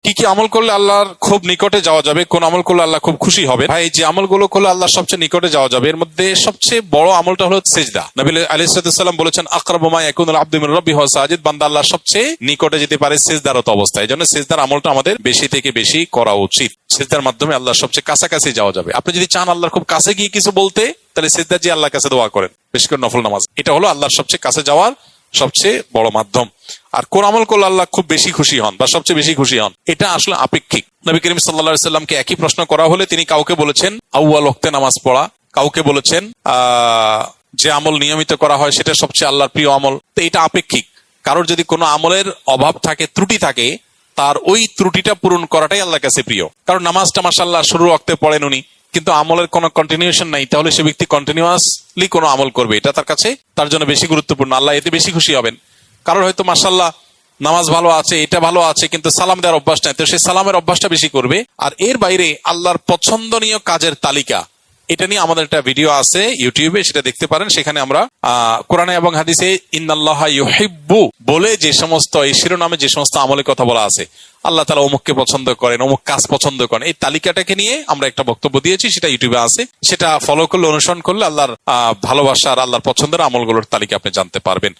কি কি আমল করলে আল্লাহর খুব নিকটে যাওয়া যাবে, কোন আমল করলে আল্লাহ খুব খুশি হবে? ভাই, যে আমলগুলো করলে আল্লাহর সবচেয়ে নিকটে যাওয়া যাবে এর মধ্যে সবচেয়ে বড় আমলটা হলো সিজদা। নবী আলাইহিস সালাম বলেছেন, আকরাবু মা ইয়াকুনুল আবদু মির রাব্বিহি ওয়া সাজিদ, বান্দা আল্লাহর সবচেয়ে নিকটে যেতে পারে সিজদারত অবস্থায়। এজন্য সিজদার আমলটা আমাদের বেশি থেকে বেশি করা উচিত। সিজদার মাধ্যমে আল্লাহর সবচেয়ে কাছাকাছি যাওয়া যাবে। আপনি যদি চান আল্লাহর খুব কাছে গিয়ে কিছু বলতে, তাহলে সিজদা যে আল্লাহর কাছে দোয়া করেন, বিশেষ করে নফল নামাজ। এটা হলো আল্লাহর সবচেয়ে কাছে যাওয়ার সবচেয়ে বড় মাধ্যম। আর কোন আমল করলে আল্লাহ খুব বেশি খুশি হন বা সবচেয়ে বেশি খুশি হন, এটা আসলে আপেক্ষিক। নবী করিম সাল্লাল্লাহু আলাইহি সাল্লামকে একই প্রশ্ন করা হলে তিনি কাউকে বলেছেন আউয়াল ওয়াক্তে নামাজ পড়া, কাউকে বলেছেন যে আমল নিয়মিত করা হয় সেটা সবচেয়ে আল্লাহর প্রিয় আমল। তো এটা আপেক্ষিক। কারোর যদি কোনো আমলের অভাব থাকে, ত্রুটি থাকে, তার ওই ত্রুটিটা পূরণ করাটাই আল্লাহর কাছে প্রিয়। কারণ নামাজটা মাশাআল্লাহ শুরু ওয়াক্তে পড়েন উনি, কিন্তু আমলের কোনো কন্টিনিউশন নাই, তাহলে সে ব্যক্তি কন্টিনিউয়াসলি কোনো আমল করবে, এটা তার কাছে তার জন্য বেশি গুরুত্বপূর্ণ। আল্লাহ এতে বেশি খুশি হবেন। কারণ হয়তো মাশাআল্লাহ নামাজ ভালো আছে, এটা ভালো আছে, কিন্তু সালাম দেওয়ার অভ্যাস নাই, তো সে সালামের অভ্যাসটা বেশি করবে। আর এর বাইরে আল্লাহর পছন্দনীয় কাজের তালিকা, এটা নিয়ে আমাদের একটা ভিডিও আছে ইউটিউবে, সেটা দেখতে পারেন। সেখানে আমরা কোরআনে এবং হাদিসে ইন্নাল্লাহা ইউহিব্বু বলে যে সমস্ত, এই শিরোনামে যে সমস্ত আমলের কথা বলা আছে, আল্লাহ তাআলা অমুককে পছন্দ করেন, অমুক কাজ পছন্দ করেন, এই তালিকাটাকে নিয়ে আমরা একটা বক্তব্য দিয়েছি, সেটা ইউটিউবে আছে। সেটা ফলো করলে, অনুসরণ করলে আল্লাহর ভালোবাসা আর আল্লাহর পছন্দের আমলগুলোর তালিকা আপনি জানতে পারবেন।